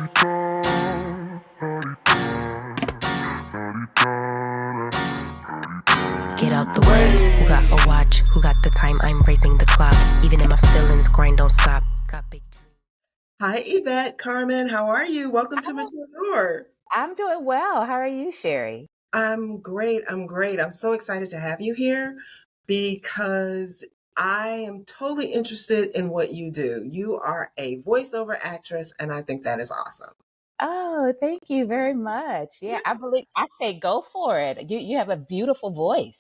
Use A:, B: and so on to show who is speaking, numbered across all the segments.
A: Get out the way. Who got a watch? Who got the time? I'm racing the clock. Even in my feelings, grind don't stop. Got big.
B: Hi, Yvette, Carmen. How are you? Welcome to Mature Door.
C: I'm doing well. How are you, Sherry?
B: I'm great. I'm great. I'm so excited to have you here because I am totally interested in what you do. You are a voiceover actress, and I think that is awesome.
C: Oh, thank you very much.
B: Yeah.
C: Yeah, I say go for it. You have a beautiful voice.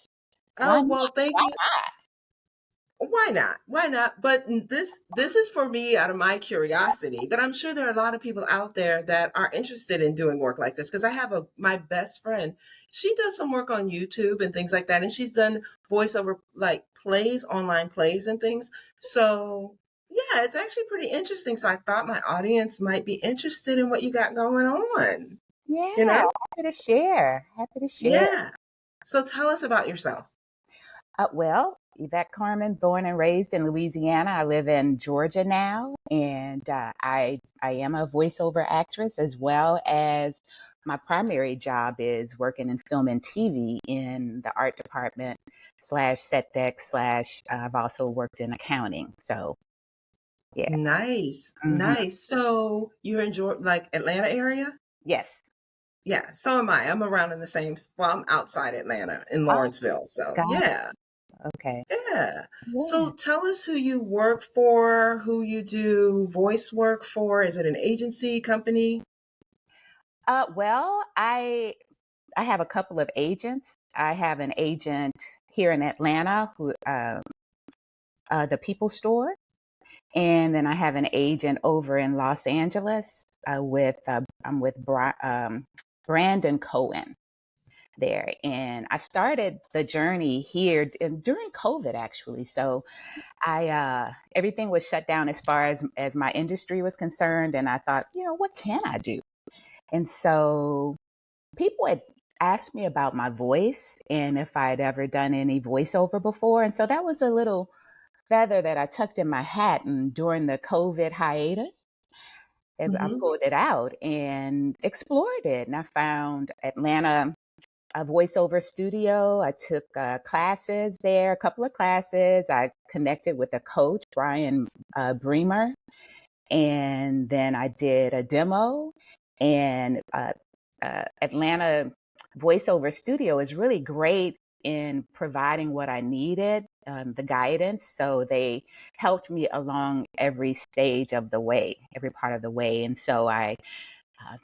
C: Why
B: Oh, well,
C: not?
B: thank
C: Why
B: you. Why not? Why not? But this is for me out of my curiosity. But I'm sure there are a lot of people out there that are interested in doing work like this because I have my best friend. She does some work on YouTube and things like that, and she's done voiceover like plays, online plays and things. So yeah, it's actually pretty interesting. So I thought my audience might be interested in what you got going on. You
C: Yeah,
B: know?
C: happy to share. Happy to share.
B: Yeah. So tell us about yourself.
C: Well, Yvette Carmen, born and raised in Louisiana. I live in Georgia now, and I am a voiceover actress as well as my primary job is working in film and TV in the art department slash set deck slash I've also worked in accounting. So yeah.
B: Nice,
C: hmm
B: nice. So you're in like Atlanta area?
C: Yes.
B: Yeah, so am I. I'm around in the same, well, I'm outside Atlanta in
C: Oh,
B: Lawrenceville. So
C: God.
B: yeah,
C: Okay.
B: yeah.
C: Yeah.
B: So tell us who you work for, who you do voice work for. Is it an agency, company?
C: Well, I have a couple of agents. I have an agent here in Atlanta who the People Store, and then I have an agent over in Los Angeles with I'm with Brandon Cohen there, and I started the journey here during COVID actually. So I everything was shut down as far as my industry was concerned, and I thought, what can I do? And so people had asked me about my voice and if I'd ever done any voiceover before, and so that was a little feather that I tucked in my hat. And during the COVID hiatus, I
B: Hmm.
C: pulled it out and explored it. And I found Atlanta a voiceover studio. I took classes there, a couple of classes. I connected with a coach, Brian Bremer, and then I did a demo. And Atlanta Voiceover Studio is really great in providing what I needed, the guidance. So they helped me along every stage of the way, every part of the way. And so I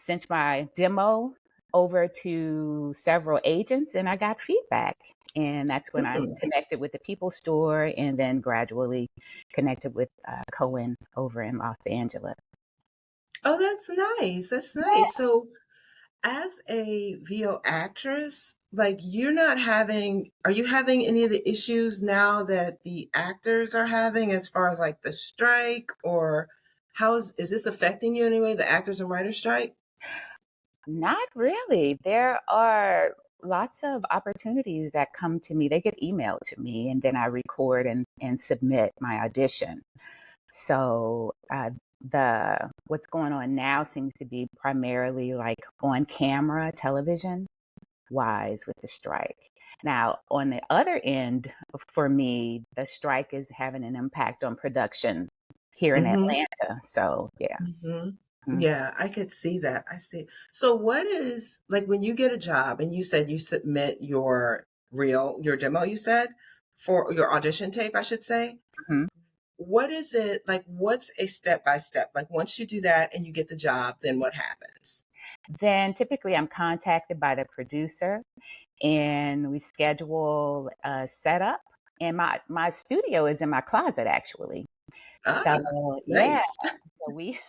C: sent my demo over to several agents and I got feedback. And that's when I connected with the People Store and then gradually connected with Cohen over in Los Angeles.
B: Oh, that's nice. That's nice. So as a VO actress, like are you having any of the issues now that the actors are having as far as like the strike or is this affecting you anyway, the actors and writers strike?
C: Not really. There are lots of opportunities that come to me. They get emailed to me, and then I record and submit my audition. So the what's going on now seems to be primarily like on camera television wise with the strike. Now, on the other end, for me, the strike is having an impact on production here in
B: Mm-hmm.
C: Atlanta. So yeah.
B: Mm-hmm.
C: Mm.
B: Yeah, I could see that. I see. So what is like when you get a job and you said you submit your demo, you said, for your audition tape, I should say.
C: Mhm.
B: What is it like? What's a step by step? Like once you do that and you get the job, then what happens?
C: Then typically I'm contacted by the producer and we schedule a setup. And my studio is in my closet actually.
B: Ah,
C: So yeah,
B: nice.
C: so we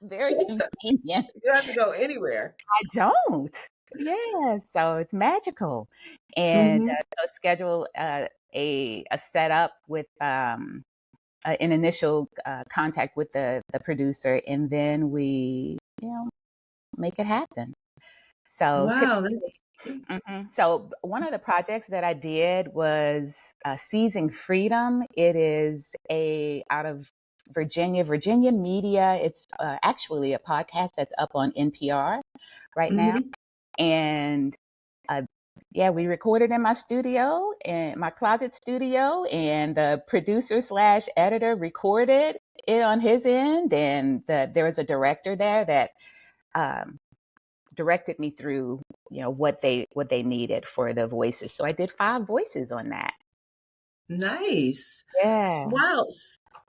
C: very convenient.
B: You don't have to go anywhere.
C: I don't. Yeah, so it's magical. And
B: Mm-hmm.
C: so schedule a setup with an initial contact with the producer, and then we make it happen. So
B: Wow,
C: typically,
B: that's good.
C: so one of the projects that I did was Seizing Freedom. It is a out of Virginia, Virginia Media. It's actually a podcast that's up on NPR right now.
B: Mm-hmm.
C: And yeah, we recorded in my studio, in my closet studio, and the producer slash editor recorded it on his end. And there was a director there that um, directed me through, what they needed for the voices. So I did 5 voices on that.
B: Nice.
C: Yeah.
B: Wow.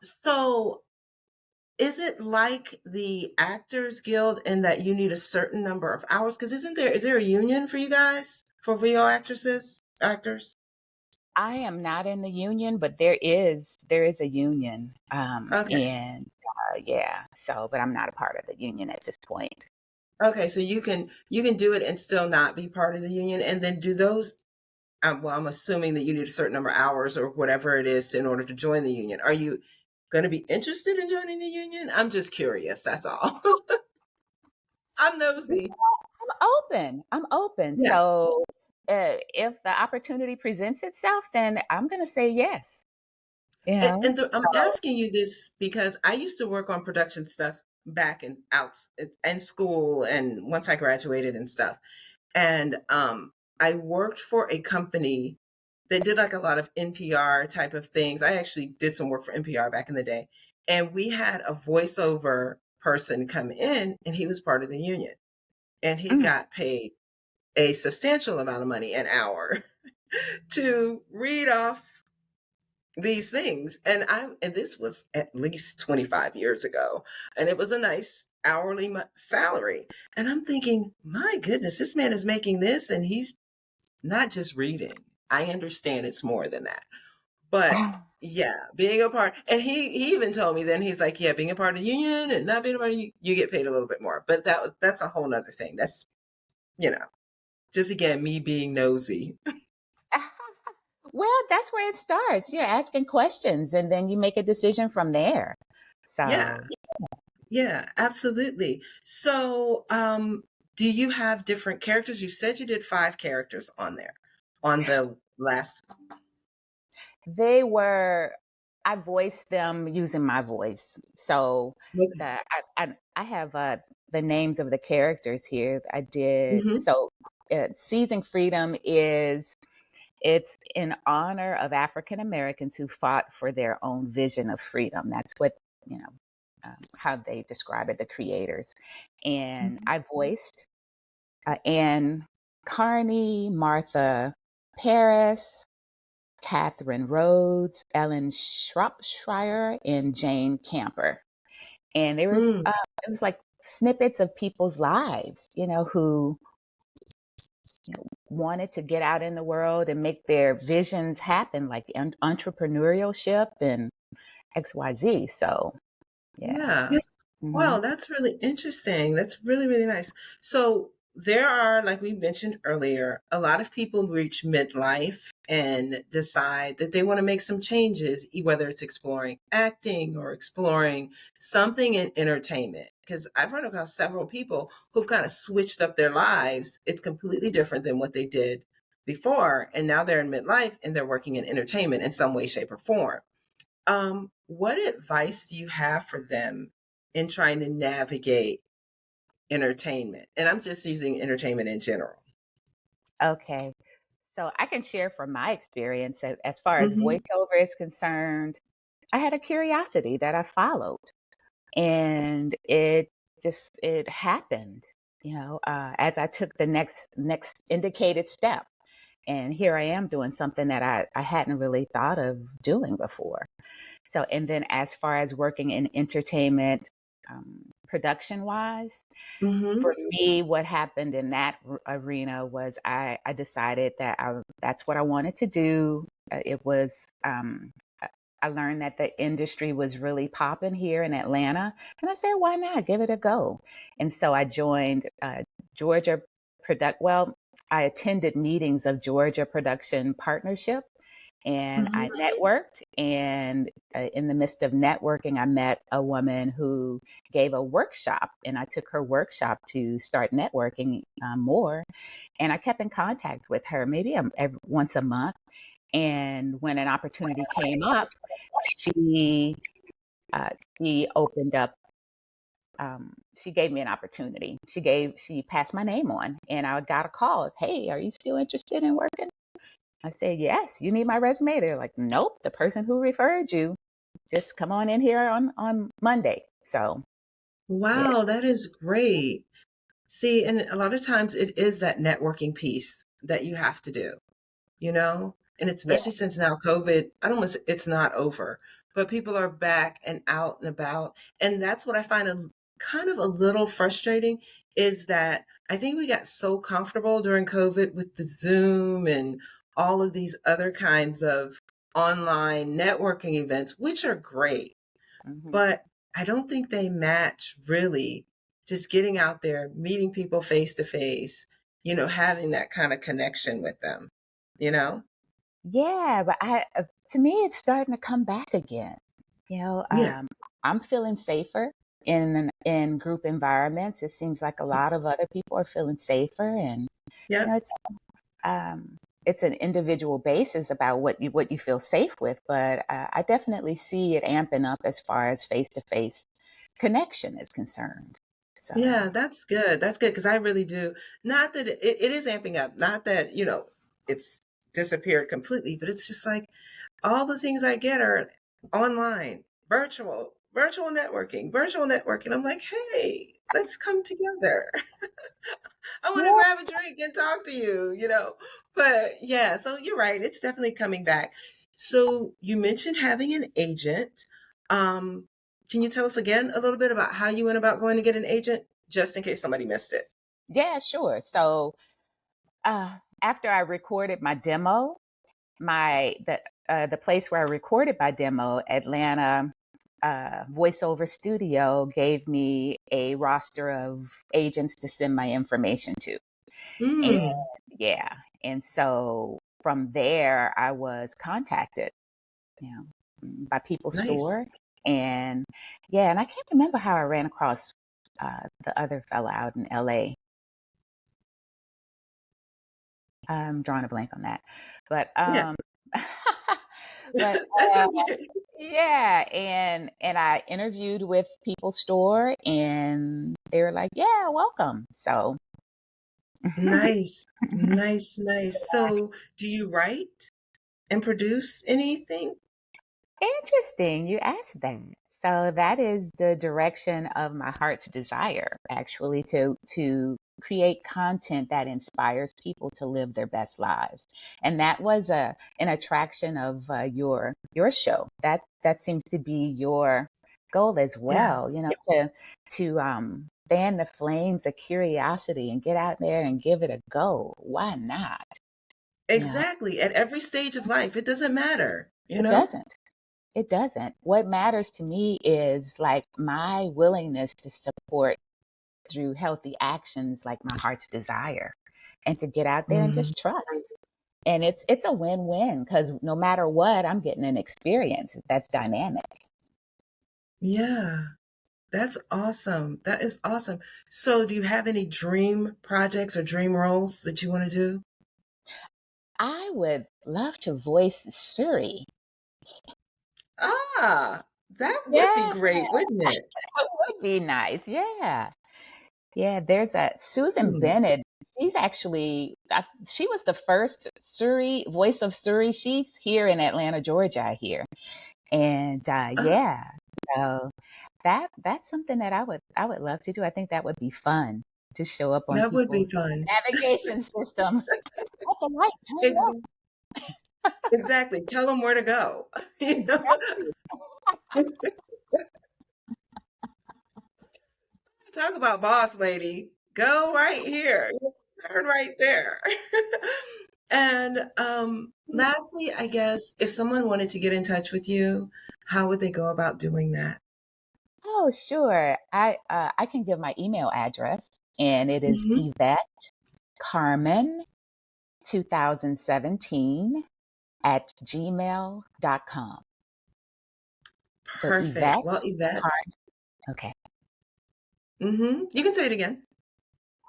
B: So is it like the Actors Guild in that you need a certain number of hours? Because is there a union for you guys for VO actors?
C: I am not in the union, but there is a union.
B: Okay.
C: And yeah, so, but I'm not a part of the union at this point.
B: Okay, so you can do it and still not be part of the union, and then do those. Well, I'm assuming that you need a certain number of hours or whatever it is in order to join the union. Are you going to be interested in joining the union? I'm just curious. That's all. I'm nosy.
C: I'm open.
B: Yeah.
C: So if the opportunity presents itself, then I'm going to say yes. You know?
B: I'm asking you this because I used to work on production stuff back in school and once I graduated and stuff. And I worked for a company that did like a lot of NPR type of things. I actually did some work for NPR back in the day. And we had a voiceover person come in and he was part of the union. And he
C: Mm.
B: got paid a substantial amount of money an hour to read off these things. And this was at least 25 years ago. And it was a nice hourly salary. And I'm thinking, my goodness, this man is making this and he's not just reading. I understand it's more than that. But yeah, being a part, and he even told me then, he's like, yeah, being a part of the union and not being a part of you get paid a little bit more. But that's a whole nother thing. That's, just again, me being nosy.
C: Well, that's where it starts. You're asking questions and then you make a decision from there.
B: Yeah.
C: So,
B: Yeah, absolutely. So, do you have different characters? You said you did 5 characters on there on the last.
C: they were, I voiced them using my voice. So
B: Okay.
C: the I have the names of the characters here. I did
B: Mm-hmm.
C: so. Seizing Freedom it's in honor of African Americans who fought for their own vision of freedom. That's what how they describe it, the creators. And
B: Mm-hmm.
C: I voiced Anne Carney, Martha Paris, Catherine Rhodes, Ellen Shropshire, and Jane Camper. And they were,
B: Mm,
C: it was like snippets of people's lives, who wanted to get out in the world and make their visions happen, like entrepreneurship and XYZ. So, yeah.
B: yeah.
C: Hmm.
B: Wow, that's really interesting. That's really, really nice. So there are, like we mentioned earlier, a lot of people reach midlife and decide that they want to make some changes, whether it's exploring acting or exploring something in entertainment. Because I've run across several people who've kind of switched up their lives. It's completely different than what they did before. And now they're in midlife and they're working in entertainment in some way, shape, or form. What advice do you have for them in trying to navigate entertainment? And I'm just using entertainment in general.
C: Okay. So I can share from my experience as far as
B: Mm-hmm.
C: voiceover is concerned. I had a curiosity that I followed, and it happened, as I took the next indicated step. And here I am doing something that I hadn't really thought of doing before. So, and then as far as working in entertainment, production wise,
B: Mm-hmm.
C: for me, what happened in that arena was I decided that that's what I wanted to do. It was, I learned that the industry was really popping here in Atlanta. And I said, why not give it a go? And so I joined Georgia well, I attended meetings of Georgia Production Partnership and I
B: Mm-hmm.
C: networked. And in the midst of networking, I met a woman who gave a workshop, and I took her workshop to start networking more. And I kept in contact with her maybe once a month. And when an opportunity came up, she uh, she opened up. She gave me an opportunity. She passed my name on, and I got a call. Hey, are you still interested in working? I said, yes. You need my resume? They're like, nope. The person who referred you, just come on in here on Monday. So yeah.
B: Wow, that is great. See, and a lot of times it is that networking piece that you have to do, you know? And
C: Yeah.
B: especially since now COVID, I don't want to say it's not over, but people are back and out and about. And that's what I find kind of a little frustrating is that I think we got so comfortable during COVID with the Zoom and all of these other kinds of online networking events, which are great,
C: Hmm.
B: but I don't think they match really just getting out there, meeting people face to face, having that kind of connection with them, you know?
C: Yeah, but to me, it's starting to come back again. You know,
B: Yeah.
C: I'm feeling safer in group environments. It seems like a lot of other people are feeling safer, and you know,
B: Yep.
C: it's an individual basis about what you feel safe with. But I definitely see it amping up as far as face to face connection is concerned. So
B: Yeah, that's good. That's good because I really do. Not that it is amping up, not that, it's disappeared completely, but it's just like all the things I get are online, virtual networking, virtual networking. I'm like, hey, let's come together. I want to
C: yeah,
B: grab a drink and talk to you. But yeah, so you're right. It's definitely coming back. So you mentioned having an agent. Um, can you tell us again a little bit about how you went about going to get an agent, just in case somebody missed it?
C: yeah, sure. So after I recorded my demo, my the place where I recorded my demo, Atlanta Voiceover Studio, gave me a roster of agents to send my information to. And
B: Mm,
C: yeah, and so from there, I was contacted, you know, by People
B: nice.
C: Store, and yeah, and I can't remember how I ran across the other fella out in LA. I'm drawing a blank on that, but
B: Yeah,
C: but
B: that's
C: uh,
B: okay.
C: yeah, and I interviewed with People Store, and they were like, "Yeah, welcome." So
B: Nice, nice, nice. So, do you write and produce anything?
C: interesting, you asked that. So that is the direction of my heart's desire, actually, to create content that inspires people to live their best lives. And that was an attraction of your show. That seems to be your goal as
B: Yeah.
C: well. You know, to fan the flames of curiosity and get out there and give it a go. Why not? You know,
B: Exactly. At every stage of life, it doesn't matter, you
C: it
B: know?
C: doesn't. It doesn't. What matters to me is like my willingness to support through healthy actions, like my heart's desire, and to get out there and
B: Mhm.
C: just trust. And it's a win-win because no matter what, I'm getting an experience that's dynamic.
B: Yeah, that's awesome. That is awesome. So, do you have any dream projects or dream roles that you want to do?
C: I would love to voice Suri.
B: Ah, that would be
C: Yeah,
B: great, wouldn't it?
C: that would be nice. Yeah. Yeah, there's a Susan
B: Hmm.
C: Bennett. She's actually, she was the first Suri, voice of Suri. She's here in Atlanta, Georgia, I hear. And
B: Ah,
C: yeah, so that's something that I would love to do. I think that would be fun to show up on
B: that would be
C: people's
B: fun.
C: navigation system. At the light, turn
B: Ex-
C: left.
B: exactly. Tell them where to go. you know? Talk about boss lady. Go right here. Turn right there. And lastly, I guess if someone wanted to get in touch with you, how would they go about doing that?
C: Oh, sure. I can give my email address, and it is
B: Hmm.
C: Yvette Carmen 2017 at gmail.com. So
B: Perfect. Well,
C: Yvette
B: Yvette,
C: Carmen. Okay.
B: you can say it again.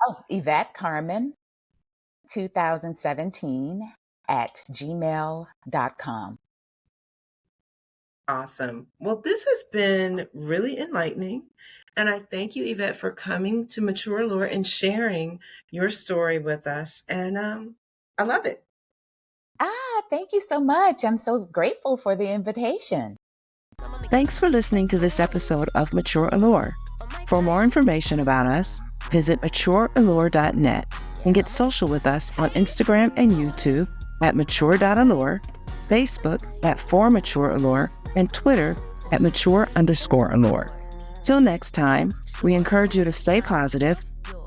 C: Oh, Yvette Carmen 2017 at gmail.com.
B: Awesome. Well, this has been really enlightening. And I thank you, Yvette, for coming to Mature Allure and sharing your story with us. And I love it.
C: Thank you so much. I'm so grateful for the invitation.
D: Thanks for listening to this episode of Mature Allure. For more information about us, visit matureallure.net and get social with us on Instagram and YouTube at mature.allure, Facebook at @4matureallure, and Twitter at mature_allure. Till next time, we encourage you to stay positive,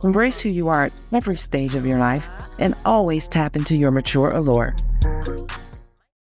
D: embrace who you are at every stage of your life, and always tap into your mature allure.